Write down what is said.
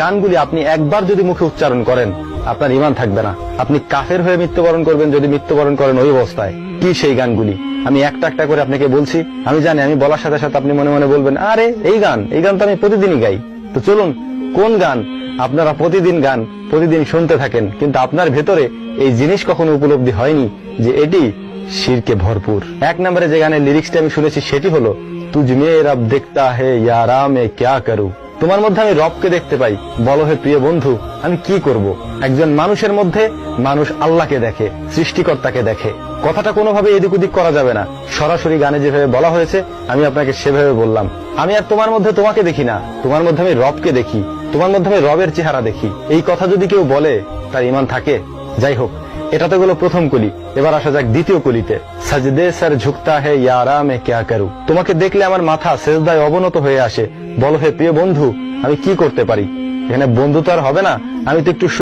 গানগুলি আপনি একবার যদি মুখে উচ্চারণ করেন আপনার ঈমান থাকবে না, আপনি কাফের হয়ে মৃত্যুবরণ করবেন যদি মৃত্যুবরণ করেন ওই অবস্থায়। কি সেই গানগুলি আমি একটা একটা করে আপনাকে বলছি। আমি জানি আমি বলার সাথে সাথে আপনি মনে মনে বলবেন আরে এই গান তো আমি প্রতিদিনই গাই। তো চলুন কোন গান আপনারা প্রতিদিন গান প্রতিদিন শুনতে থাকেন কিন্তু আপনার ভেতরে এই জিনিস কখনো উপলব্ধি হয়নি যে এটি শিরকে ভরপুর। এক নম্বরে যে গানের লিরিক্সটা আমি শুনেছি সেটি হলো তুঝ মে রব দেখতা হে ইয়ারা মে ক্যা করু। তোমার মধ্যে আমি রবকে দেখতে পাই, বলো হে প্রিয় বন্ধু আমি কি করব। একজন মানুষের মধ্যে মানুষ আল্লাহকে দেখে, সৃষ্টিকর্তাকে দেখে। কথাটা কোনোভাবে এদিক ওদিক করা যাবে না, সরাসরি গানে যেভাবে বলা হয়েছে আমি আপনাকে সেভাবে বললাম। আমি আর তোমার মধ্যে তোমাকে দেখি না, তোমার মধ্যে আমি রবকে দেখি, তোমার মধ্যে আমি রবের চেহারা দেখি। এই কথা যদি কেউ বলে তার ঈমান থাকে। যাই হোক, এটা তো গেল প্রথম কলি। এবার আসা যাক দ্বিতীয় কলিতে। সাজদে সর ঝুকতা হে ইয়ারা মে ক্যা করু। তোমাকে দেখলে আমার মাথা সেজদায় অবনত হয়ে আসে, বলো হে প্রিয় বন্ধু আমি কি করতে পারি। এখানে বন্ধু তো আর হবে না, আমি তো একটু